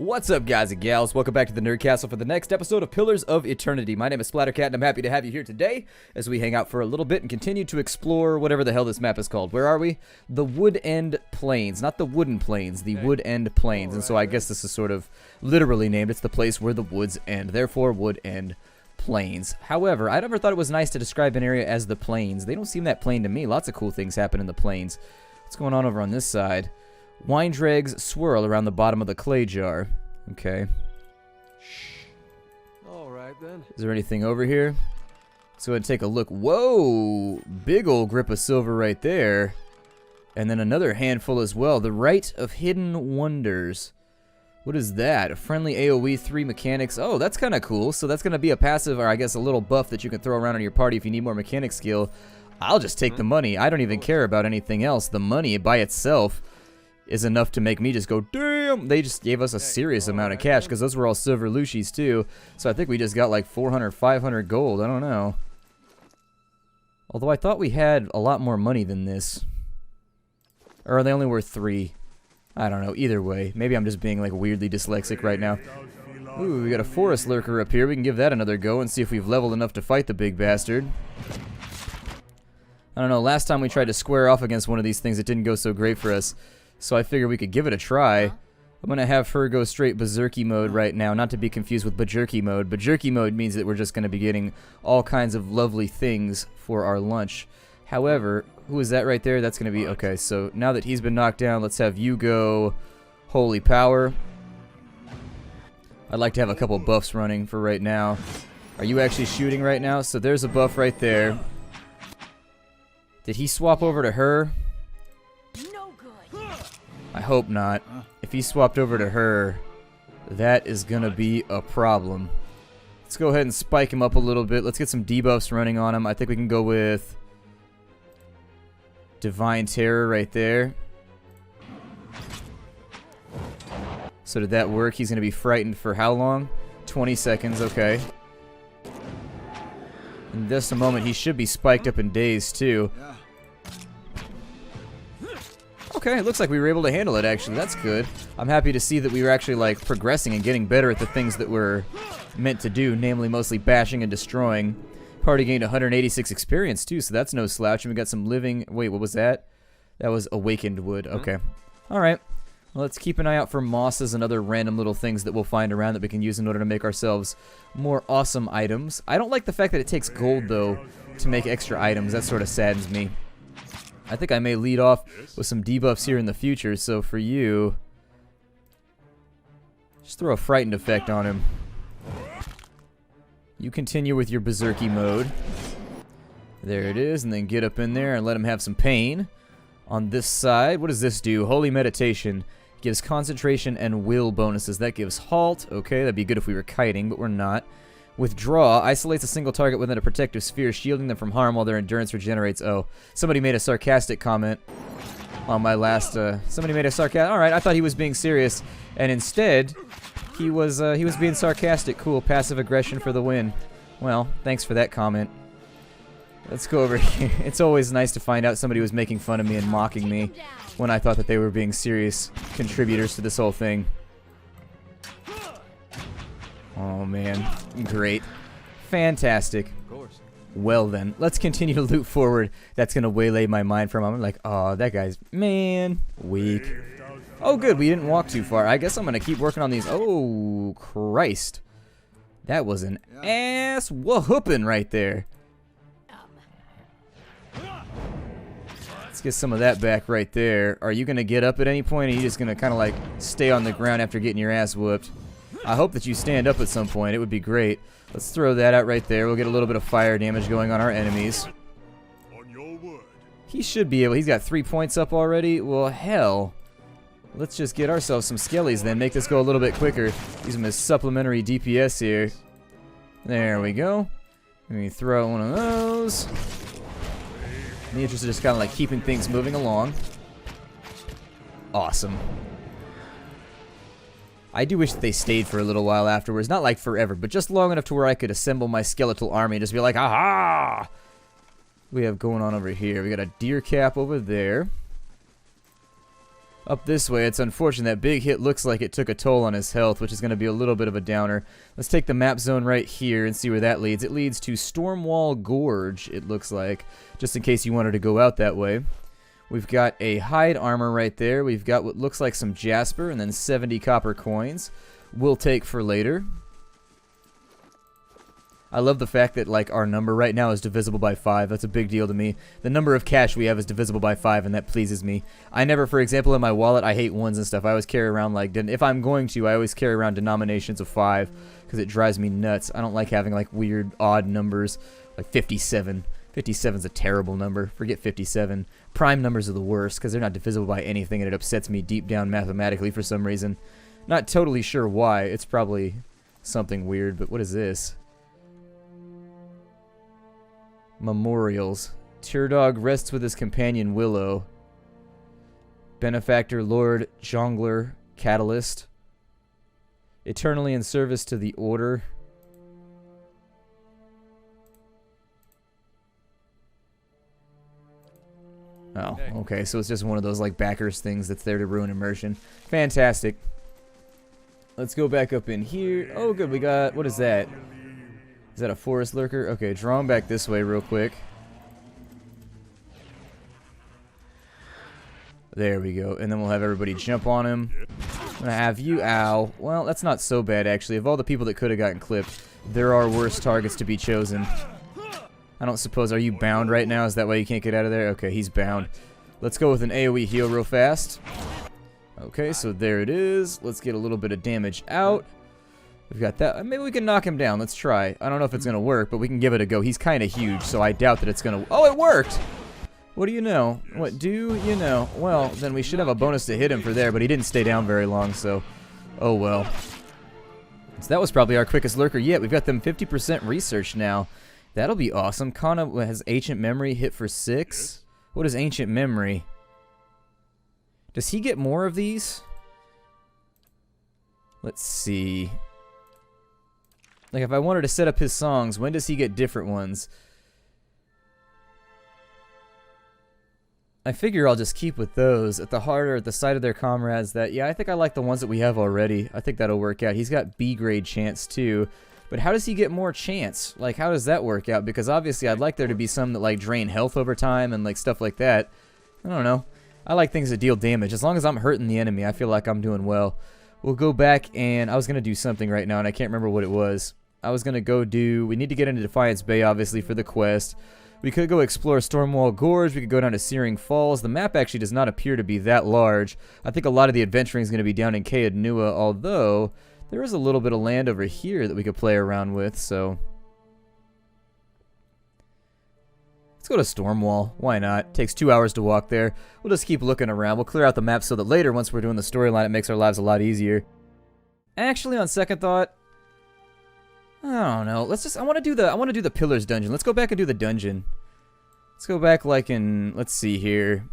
What's up, guys and gals? Welcome back to the Nerd Castle for the next episode of Pillars of Eternity. My name is Splattercat, and I'm happy to have you here today as we hang out for a little bit and continue to explore whatever the hell this map is called. Where are we? The Wood End Plains. Not the Wooden Plains, the Wood End Plains. And so I guess this is sort of literally named. It's the place where the woods end, therefore Wood End Plains. However, I never thought it was nice to describe an area as the plains. They don't seem that plain to me. Lots of cool things happen in the plains. What's going on over on this side? Wine dregs swirl around the bottom of the clay jar. Okay. Alright then. Is there anything over here? Let's go ahead and take a look. Whoa! Big old grip of silver right there. And then another handful as well. The Rite of Hidden Wonders. What is that? A friendly AoE 3 mechanics. Oh, that's kind of cool. So that's going to be a passive, or I guess a little buff that you can throw around on your party if you need more mechanic skill. I'll just take the money. I don't even care about anything else. The money by itself is enough to make me just go, damn! They just gave us a serious amount of cash, because those were all silver Lushis too. So I think we just got like 400, 500 gold. I don't know. Although I thought we had a lot more money than this. Or are they only worth 3? I don't know. Either way. Maybe I'm just being like weirdly dyslexic right now. Ooh, we got a forest lurker up here. We can give that another go and see if we've leveled enough to fight the big bastard. I don't know. Last time we tried to square off against one of these things, it didn't go so great for us. So I figured we could give it a try. I'm going to have her go straight berserky mode right now, not to be confused with bajerky mode. Bajerky mode means that we're just going to be getting all kinds of lovely things for our lunch. However, who is that right there? That's going to be... Okay, so now that he's been knocked down, let's have you go holy power. I'd like to have a couple buffs running for right now. Are you actually shooting right now? So there's a buff right there. Did he swap over to her? I hope not. If he swapped over to her, that is going to be a problem. Let's go ahead and spike him up a little bit. Let's get some debuffs running on him. I think we can go with Divine Terror right there. So did that work? He's going to be frightened for how long? 20 seconds, okay. In just a moment, he should be spiked up and dazed too. Okay, it looks like we were able to handle it, actually. That's good. I'm happy to see that we were actually, like, progressing and getting better at the things that we're meant to do, namely mostly bashing and destroying. Party gained 186 experience, too, so that's no slouch. And we got some living... Wait, what was that? That was awakened wood. Okay. Alright. Well, let's keep an eye out for mosses and other random little things that we'll find around that we can use in order to make ourselves more awesome items. I don't like the fact that it takes gold, though, to make extra items. That sort of saddens me. I think I may lead off with some debuffs here in the future, so for you, just throw a frightened effect on him. You continue with your berserky mode. There it is, and then get up in there and let him have some pain. On this side, what does this do? Holy Meditation gives concentration and will bonuses. That gives halt. Okay, that'd be good if we were kiting, but we're not. Withdraw isolates a single target within a protective sphere, shielding them from harm while their endurance regenerates. Oh, somebody made a sarcastic comment on my last. Somebody made a sarcastic. All right, I thought he was being serious, and instead, he was being sarcastic. Cool, passive aggression for the win. Well, thanks for that comment. Let's go over here. It's always nice to find out somebody was making fun of me and mocking me when I thought that they were being serious contributors to this whole thing. Oh, man. Great. Fantastic. Well, then. Let's continue to loot forward. That's going to waylay my mind for a moment. Like, oh, that guy's... Man. Weak. Oh, good. We didn't walk too far. I guess I'm going to keep working on these. Oh, Christ. That was an ass whooping right there. Let's get some of that back right there. Are you going to get up at any point, or are you just going to kind of, like, stay on the ground after getting your ass whooped? I hope that you stand up at some point. It would be great. Let's throw that out right there. We'll get a little bit of fire damage going on our enemies. He should be able... He's got 3 points up already. Well, hell. Let's just get ourselves some skellies then. Make this go a little bit quicker. Use them as supplementary DPS here. There we go. Let me throw one of those. In the interest of just kind of like keeping things moving along. Awesome. I do wish that they stayed for a little while afterwards. Not like forever, but just long enough to where I could assemble my skeletal army and just be like, aha! We have going on over here. We got a deer cap over there. up this way. It's unfortunate that big hit looks like it took a toll on his health, which is going to be a little bit of a downer. Let's take the map zone right here and see where that leads. It leads to Stormwall Gorge, it looks like, just in case you wanted to go out that way. We've got a hide armor right there. We've got what looks like some jasper and then 70 copper coins. We'll take for later. I love the fact that, like, our number right now is divisible by 5. That's a big deal to me. The number of cash we have is divisible by 5, and that pleases me. I never, for example, in my wallet, I hate ones and stuff. I always carry around, like, if I'm going to, I always carry around denominations of 5, because it drives me nuts. I don't like having, like, weird, odd numbers, like 57. 57's a terrible number. Forget 57. Prime numbers are the worst, because they're not divisible by anything, and it upsets me deep down mathematically for some reason. Not totally sure why. It's probably something weird, but what is this? Memorials. Teardog rests with his companion Willow. Benefactor Lord Jongler Catalyst. Eternally in service to the Order. Oh, okay, so it's just one of those, like, backers things that's there to ruin immersion. Fantastic. Let's go back up in here. Oh, good, we got, what is that? Is that a forest lurker? Okay, draw him back this way real quick. There we go. And then we'll have everybody jump on him. I'm gonna have you, ow. Well, that's not so bad, actually. Of all the people that could have gotten clipped, there are worse targets to be chosen. I don't suppose, are you bound right now? Is that why you can't get out of there? Okay, he's bound. Let's go with an AoE heal real fast. Okay, so there it is. Let's get a little bit of damage out. We've got that. Maybe we can knock him down. Let's try. I don't know if it's going to work, but we can give it a go. He's kind of huge, so I doubt that it's going to... Oh, it worked! What do you know? What do you know? Well, then we should have a bonus to hit him for there, but he didn't stay down very long, so... Oh, well. So that was probably our quickest lurker yet. We've got them 50% research now. That'll be awesome. Kana has Ancient Memory hit for 6. What is Ancient Memory? Does he get more of these? Let's see... Like, if I wanted to set up his songs, when does he get different ones? I figure I'll just keep with those. At the heart or at the side of their comrades that, yeah, I think I like the ones that we have already. I think that'll work out. He's got B-grade chance, too. But how does he get more chance? Like, how does that work out? Because obviously I'd like there to be some that, like, drain health over time and, like, stuff like that. I don't know. I like things that deal damage. As long as I'm hurting the enemy, I feel like I'm doing well. We'll go back and I was going to do something right now, and I can't remember what it was. I was going to go do... We need to get into Defiance Bay, obviously, for the quest. We could go explore Stormwall Gorge. We could go down to Searing Falls. The map actually does not appear to be that large. I think a lot of the adventuring is going to be down in Caed Nua, although there is a little bit of land over here that we could play around with, so... Let's go to Stormwall. Why not? Takes 2 hours to walk there. We'll just keep looking around. We'll clear out the map so that later, once we're doing the storyline, it makes our lives a lot easier. Actually, on second thought... I don't know. Let's just... I want to do the Pillars dungeon. Let's go back and do the dungeon. Let's go back like in... Let's see here.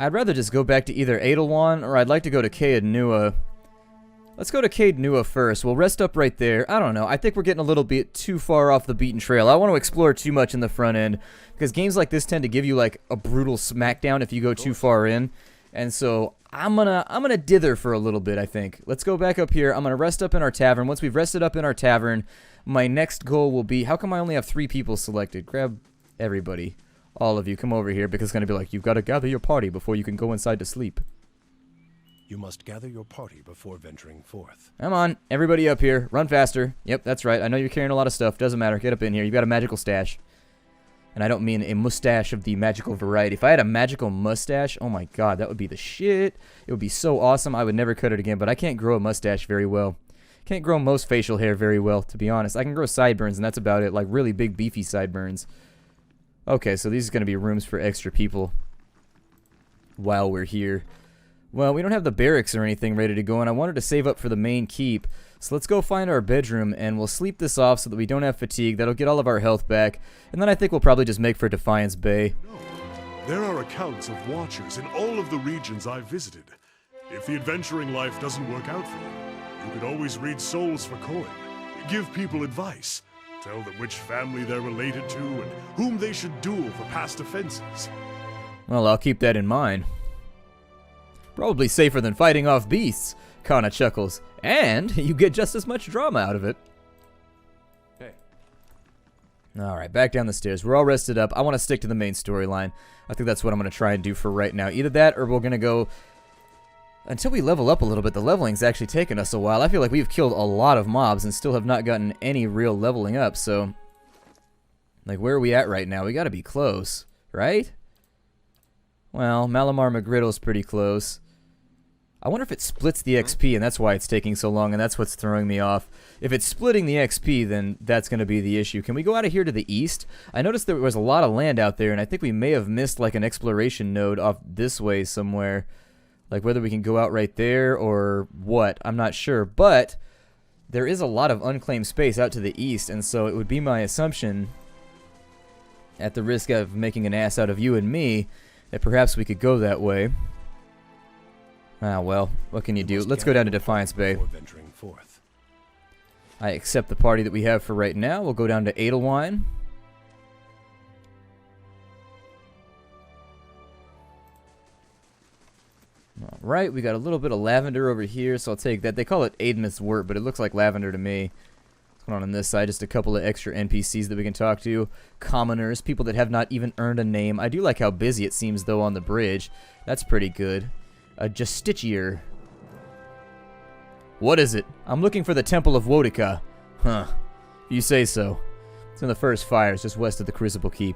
I'd rather just go back to either Edelwan or I'd like to go to Caed Nua. Let's go to Caed Nua first. We'll rest up right there. I don't know. I think we're getting a little bit too far off the beaten trail. I want to explore too much in the front end because games like this tend to give you like a brutal smackdown if you go too far in. And so I'm gonna dither for a little bit, I think. Let's go back up here. I'm gonna rest up in our tavern. Once we've rested up in our tavern, my next goal will be, how come I only have 3 people selected? Grab everybody. All of you, come over here, because it's gonna be like, you've got to gather your party before you can go inside to sleep. You must gather your party before venturing forth. Come on, everybody up here. Run faster. Yep, that's right. I know you're carrying a lot of stuff. Doesn't matter. Get up in here. You've got a magical stash. And I don't mean a mustache of the magical variety. If I had a magical mustache, oh my god, that would be the shit. It would be so awesome. I would never cut it again, but I can't grow a mustache very well. Can't grow most facial hair very well, to be honest. I can grow sideburns, and that's about it. Like, really big, beefy sideburns. Okay, so these are going to be rooms for extra people while we're here. Well, we don't have the barracks or anything ready to go, and I wanted to save up for the main keep. So let's go find our bedroom, and we'll sleep this off so that we don't have fatigue. That'll get all of our health back. And then I think we'll probably just make for Defiance Bay. No, there are accounts of watchers in all of the regions I've visited. If the adventuring life doesn't work out for you, you could always read souls for coin, give people advice, tell them which family they're related to, and whom they should duel for past offenses. Well, I'll keep that in mind. Probably safer than fighting off beasts, Kana chuckles. And you get just as much drama out of it. Hey. Alright, back down the stairs. We're all rested up. I want to stick to the main storyline. I think that's what I'm going to try and do for right now. Either that, or we're going to go... Until we level up a little bit. The leveling's actually taken us a while. I feel like we've killed a lot of mobs and still have not gotten any real leveling up, so... Like, where are we at right now? We got to be close, right? Well, Malamar McGriddle's pretty close. I wonder if it splits the XP, and that's why it's taking so long, and that's what's throwing me off. If it's splitting the XP, then that's going to be the issue. Can we go out of here to the east? I noticed there was a lot of land out there, and I think we may have missed, like, an exploration node off this way somewhere. Like, whether we can go out right there or what, I'm not sure. But there is a lot of unclaimed space out to the east, and so it would be my assumption, at the risk of making an ass out of you and me, that perhaps we could go that way. Ah, well, what can you do? Let's go down to Defiance Bay. Venturing forth. I accept the party that we have for right now. We'll go down to Edelwine. Alright, we got a little bit of lavender over here, so I'll take that. They call it Aidmith's wort, but it looks like lavender to me. What's going on this side? Just a couple of extra NPCs that we can talk to. Commoners, people that have not even earned a name. I do like how busy it seems, though, on the bridge. That's pretty good. A Justiciar. What is it? I'm looking for the Temple of Wotica. Huh. You say so. It's in the first fires, just west of the Crucible Keep.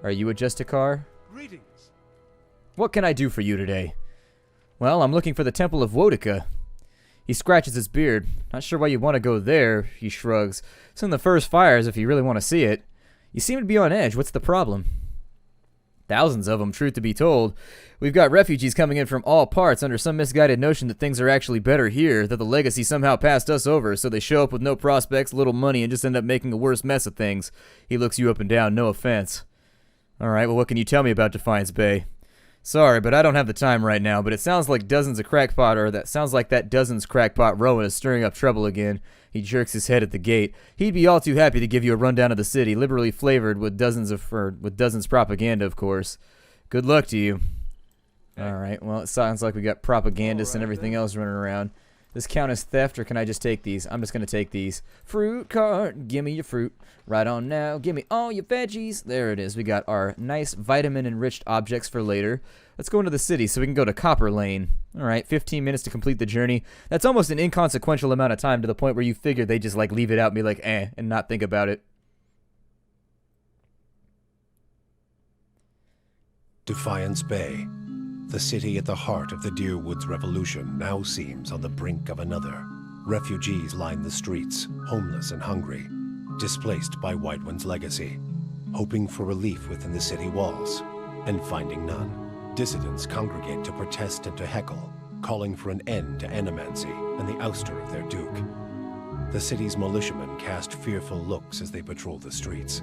Are you a Justicar? Greetings. What can I do for you today? Well, I'm looking for the Temple of Wotica. He scratches his beard. Not sure why you want to go there, he shrugs. It's in the first fires if you really want to see it. You seem to be on edge. What's the problem? Thousands of them, truth to be told. We've got refugees coming in from all parts under some misguided notion that things are actually better here, that the legacy somehow passed us over, so they show up with no prospects, little money, and just end up making a worse mess of things. He looks you up and down, no offense. Alright, well, what can you tell me about Defiance Bay? Sorry, but I don't have the time right now, but it sounds like dozens of crackpot, or that sounds like that dozens crackpot Rowan is stirring up trouble again. He jerks his head at the gate. He'd be all too happy to give you a rundown of the city, liberally flavored with dozens propaganda, of course. Good luck to you. Alright, well, it sounds like we got propagandists and everything else running around. This count as theft, or can I just take these? I'm just going to take these. Fruit cart, give me your fruit. Right on now, give me all your veggies. There it is. We got our nice vitamin-enriched objects for later. Let's go into the city so we can go to Copper Lane. Alright, 15 minutes to complete the journey. That's almost an inconsequential amount of time to the point where you figure they just like leave it out and be like, and not think about it. Defiance Bay. The city at the heart of the Deerwoods Revolution now seems on the brink of another. Refugees line the streets, homeless and hungry, displaced by Whiteone's legacy, hoping for relief within the city walls, and finding none. Dissidents congregate to protest and to heckle, calling for an end to animancy and the ouster of their duke. The city's militiamen cast fearful looks as they patrol the streets,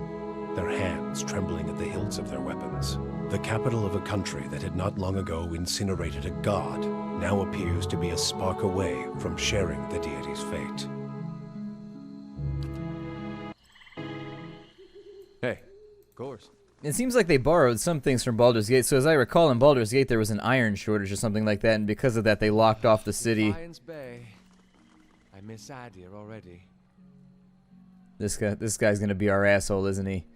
their hands trembling at the hilts of their weapons. The capital of a country that had not long ago incinerated a god now appears to be a spark away from sharing the deity's fate. Hey, of course. It seems like they borrowed some things from Baldur's Gate, so as I recall in Baldur's Gate there was an iron shortage or something like that, and because of that they locked off the city. Defiance Bay. I miss idea already. This guy's gonna be our asshole, isn't he?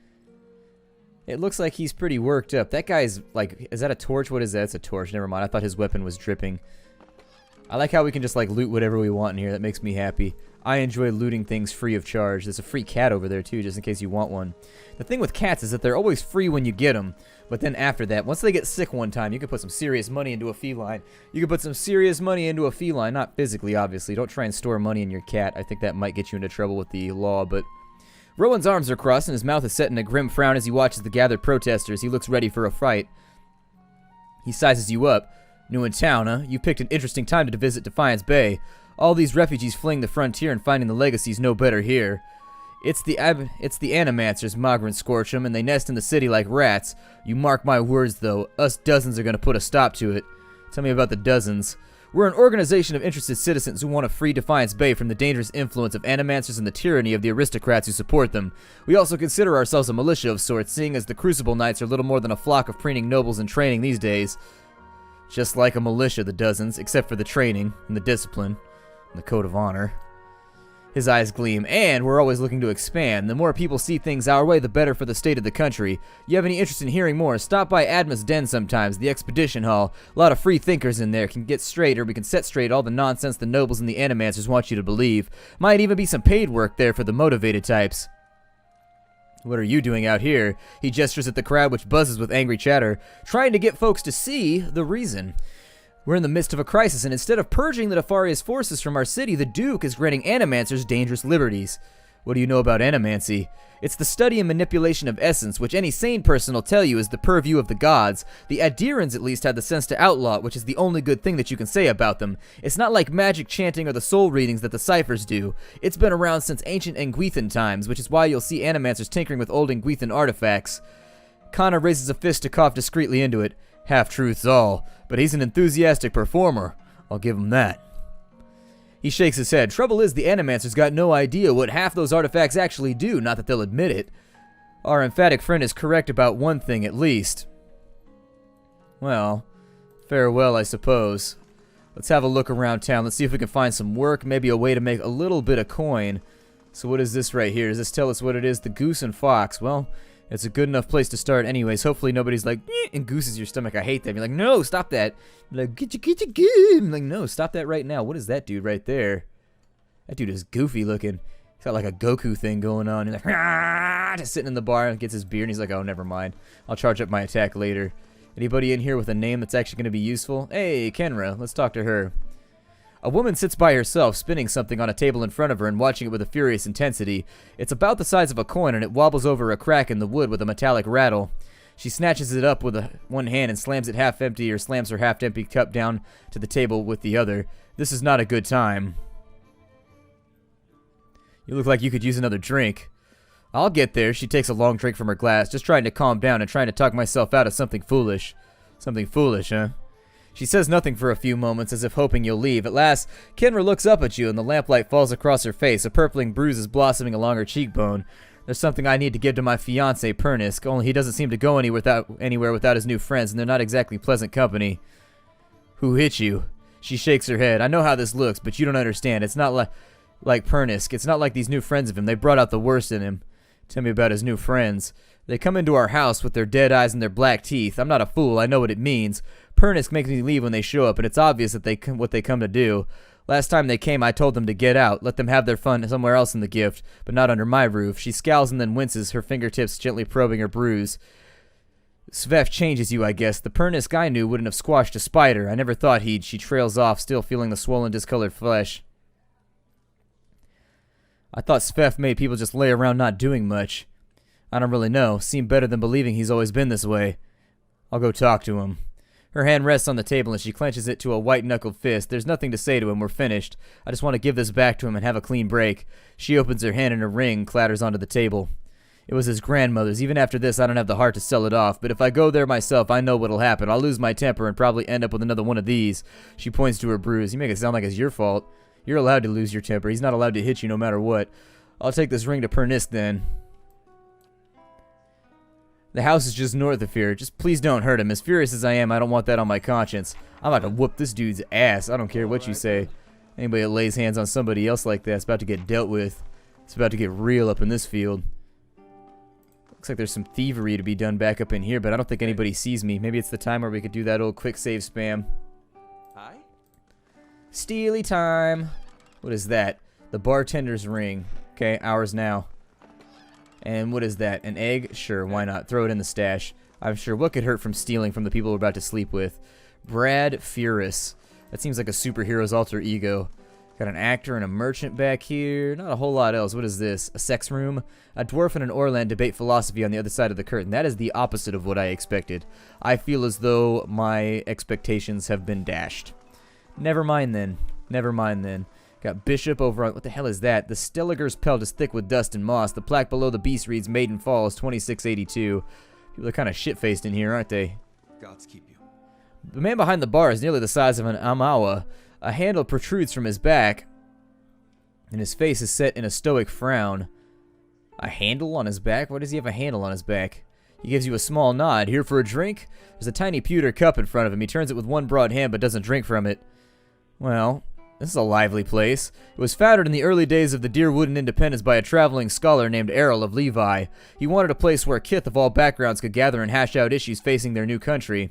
It looks like he's pretty worked up. That guy's like, is that a torch? What is that? It's a torch. Never mind. I thought his weapon was dripping. I like how we can just like loot whatever we want in here. That makes me happy. I enjoy looting things free of charge. There's a free cat over there too, just in case you want one. The thing with cats is that they're always free when you get them, but then after that, once they get sick one time, you can put some serious money into a feline. You can put some serious money into a feline, not physically, obviously. Don't try and store money in your cat. I think that might get you into trouble with the law, but... Rowan's arms are crossed and his mouth is set in a grim frown as he watches the gathered protesters. He looks ready for a fight. He sizes you up. New in town, huh? You picked an interesting time to visit Defiance Bay. All these refugees fleeing the frontier and finding the legacy's no better here. It's the Animancers, Mogren scorch 'em, and they nest in the city like rats. You mark my words, though, us dozens are gonna put a stop to it. Tell me about the dozens. We're an organization of interested citizens who want to free Defiance Bay from the dangerous influence of Animancers and the tyranny of the aristocrats who support them. We also consider ourselves a militia of sorts, seeing as the Crucible Knights are little more than a flock of preening nobles in training these days. Just like a militia, the dozens, except for the training and the discipline and the code of honor. His eyes gleam, and we're always looking to expand. The more people see things our way, the better for the state of the country. You have any interest in hearing more, stop by Adma's Den sometimes, the expedition hall. A lot of free thinkers in there can get straight, or we can set straight all the nonsense the nobles and the animancers want you to believe. Might even be some paid work there for the motivated types. What are you doing out here? He gestures at the crowd, which buzzes with angry chatter, trying to get folks to see the reason. We're in the midst of a crisis, and instead of purging the Nefarious forces from our city, the Duke is granting animancers dangerous liberties. What do you know about animancy? It's the study and manipulation of essence, which any sane person will tell you is the purview of the gods. The Adherans at least had the sense to outlaw it, which is the only good thing that you can say about them. It's not like magic chanting or the soul readings that the ciphers do. It's been around since ancient Engwithan times, which is why you'll see animancers tinkering with old Engwithan artifacts. Connor raises a fist to cough discreetly into it. Half-truths all, but he's an enthusiastic performer. I'll give him that. He shakes his head. Trouble is, the animancers got no idea what half those artifacts actually do, not that they'll admit it. Our emphatic friend is correct about one thing at least. Well, farewell, I suppose. Let's have a look around town. Let's see if we can find some work, maybe a way to make a little bit of coin. So what is this right here? Does this tell us what it is? The Goose and Fox. Well, it's a good enough place to start anyways. Hopefully nobody's like, and gooses your stomach. I hate that. You're like, no, stop that. You're like, get you. I'm like, no, stop that right now. What is that dude right there? That dude is goofy looking. He's got like a Goku thing going on. He's like, just sitting in the bar and gets his beer and he's like, oh, never mind. I'll charge up my attack later. Anybody in here with a name that's actually going to be useful? Hey, Kenra, let's talk to her. A woman sits by herself, spinning something on a table in front of her and watching it with a furious intensity. It's about the size of a coin, and it wobbles over a crack in the wood with a metallic rattle. She snatches it up with one hand and slams it half empty, or slams her half-empty cup down to the table with the other. This is not a good time. You look like you could use another drink. I'll get there. She takes a long drink from her glass, just trying to calm down and trying to talk myself out of something foolish. Something foolish, huh? She says nothing for a few moments, as if hoping you'll leave. At last, Kenra looks up at you, and the lamplight falls across her face. A purpling bruise is blossoming along her cheekbone. There's something I need to give to my fiancé, Pernisk, only he doesn't seem to go anywhere without his new friends, and they're not exactly pleasant company. Who hit you? She shakes her head. I know how this looks, but you don't understand. It's not like Pernisk. It's not like these new friends of him. They brought out the worst in him. Tell me about his new friends. They come into our house with their dead eyes and their black teeth. I'm not a fool. I know what it means. Pernisk makes me leave when they show up, and it's obvious that what they come to do. Last time they came, I told them to get out. Let them have their fun somewhere else in the gift, but not under my roof. She scowls and then winces, her fingertips gently probing her bruise. Svef changes you, I guess. The Pernisk I knew wouldn't have squashed a spider. I never thought he'd. She trails off, still feeling the swollen, discolored flesh. I thought Svef made people just lay around not doing much. I don't really know. Seemed better than believing he's always been this way. I'll go talk to him. Her hand rests on the table and she clenches it to a white-knuckled fist. There's nothing to say to him. We're finished. I just want to give this back to him and have a clean break. She opens her hand and a ring clatters onto the table. It was his grandmother's. Even after this, I don't have the heart to sell it off. But if I go there myself, I know what'll happen. I'll lose my temper and probably end up with another one of these. She points to her bruise. You make it sound like it's your fault. You're allowed to lose your temper. He's not allowed to hit you no matter what. I'll take this ring to Pernisk then. The house is just north of here. Just please don't hurt him. As furious as I am, I don't want that on my conscience. I'm about to whoop this dude's ass. I don't care what you say. Anybody that lays hands on somebody else like that is about to get dealt with. It's about to get real up in this field. Looks like there's some thievery to be done back up in here, but I don't think anybody sees me. Maybe it's the time where we could do that old quick save spam. Hi? Steely time. What is that? The bartender's ring. Okay, ours now. And what is that? An egg? Sure, why not? Throw it in the stash. I'm sure what could hurt from stealing from the people we're about to sleep with? Brad Furus. That seems like a superhero's alter ego. Got an actor and a merchant back here. Not a whole lot else. What is this? A sex room? A dwarf and an Orland debate philosophy on the other side of the curtain. That is the opposite of what I expected. I feel as though my expectations have been dashed. Never mind then. Never mind then. Got Bishop over on... What the hell is that? The Stelliger's pelt is thick with dust and moss. The plaque below the beast reads Maiden Falls 2682. People are kind of shit-faced in here, aren't they? Gods keep you. The man behind the bar is nearly the size of an Amawa. A handle protrudes from his back, and his face is set in a stoic frown. A handle on his back? Why does he have a handle on his back? He gives you a small nod. Here for a drink? There's a tiny pewter cup in front of him. He turns it with one broad hand but doesn't drink from it. Well, this is a lively place. It was founded in the early days of the Deerwood and Independence by a traveling scholar named Errol of Levi. He wanted a place where kith of all backgrounds could gather and hash out issues facing their new country.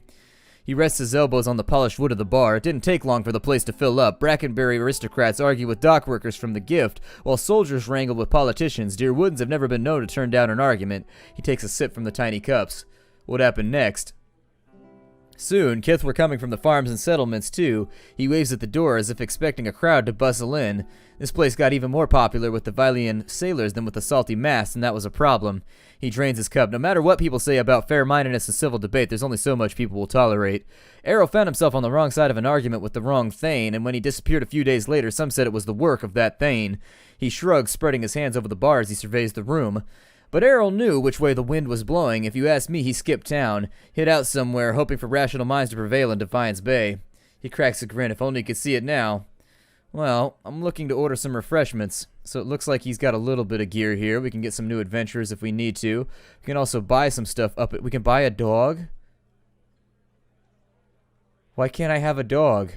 He rests his elbows on the polished wood of the bar. It didn't take long for the place to fill up. Brackenbury aristocrats argue with dock workers from the Gift, while soldiers wrangle with politicians. Deerwoodans have never been known to turn down an argument. He takes a sip from the tiny cups. What happened next? Soon, kith were coming from the farms and settlements, too. He waves at the door as if expecting a crowd to bustle in. This place got even more popular with the Vylian sailors than with the salty mass, and that was a problem. He drains his cup. No matter what people say about fair-mindedness and civil debate, there's only so much people will tolerate. Errol found himself on the wrong side of an argument with the wrong Thane, and when he disappeared a few days later, some said it was the work of that Thane. He shrugs, spreading his hands over the bar as he surveys the room. But Errol knew which way the wind was blowing. If you ask me, he skipped town, hid out somewhere, hoping for rational minds to prevail in Defiance Bay. He cracks a grin. If only he could see it now. Well, I'm looking to order some refreshments, so it looks like he's got a little bit of gear here. We can get some new adventures if we need to. We can also buy some stuff up. We can buy a dog? Why can't I have a dog?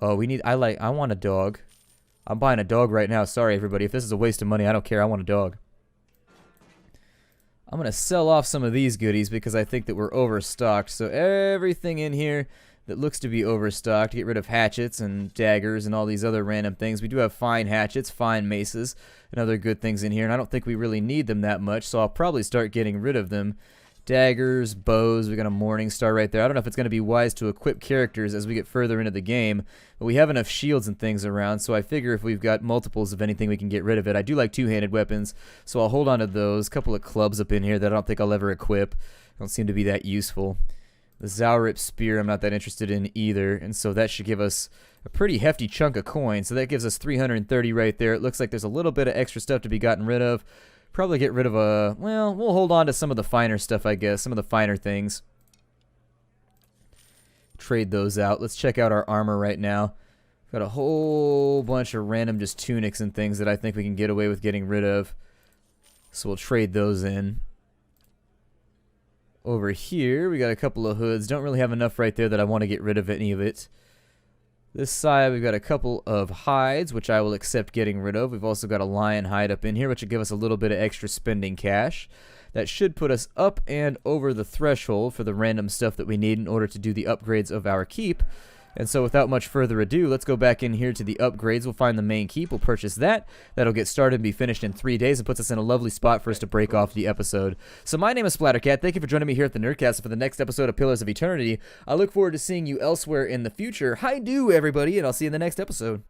Oh, I want a dog. I'm buying a dog right now. Sorry, everybody. If this is a waste of money, I don't care. I want a dog. I'm going to sell off some of these goodies because I think that we're overstocked. So everything in here that looks to be overstocked. Get rid of hatchets and daggers and all these other random things. We do have fine hatchets, fine maces, and other good things in here. And I don't think we really need them that much, so I'll probably start getting rid of them. Daggers, bows, we got a morning star right there. I don't know if it's going to be wise to equip characters as we get further into the game, but we have enough shields and things around, so I figure if we've got multiples of anything, we can get rid of it. I do like two-handed weapons, so I'll hold on to those. A couple of clubs up in here that I don't think I'll ever equip. Don't seem to be that useful. The Zaurip spear I'm not that interested in either, and so that should give us a pretty hefty chunk of coin, so that gives us 330 right there. It looks like there's a little bit of extra stuff to be gotten rid of. Probably get rid of well, we'll hold on to some of the finer stuff, I guess. Some of the finer things. Trade those out. Let's check out our armor right now. Got a whole bunch of random just tunics and things that I think we can get away with getting rid of. So we'll trade those in. Over here, we got a couple of hoods. Don't really have enough right there that I want to get rid of any of it. This side, we've got a couple of hides, which I will accept getting rid of. We've also got a lion hide up in here, which will give us a little bit of extra spending cash. That should put us up and over the threshold for the random stuff that we need in order to do the upgrades of our keep. And so without much further ado, let's go back in here to the upgrades. We'll find the main keep. We'll purchase that. That'll get started and be finished in 3 days and puts us in a lovely spot for us to break off the episode. So my name is Splattercat. Thank you for joining me here at the Nerdcast for the next episode of Pillars of Eternity. I look forward to seeing you elsewhere in the future. Hi-do, everybody, and I'll see you in the next episode.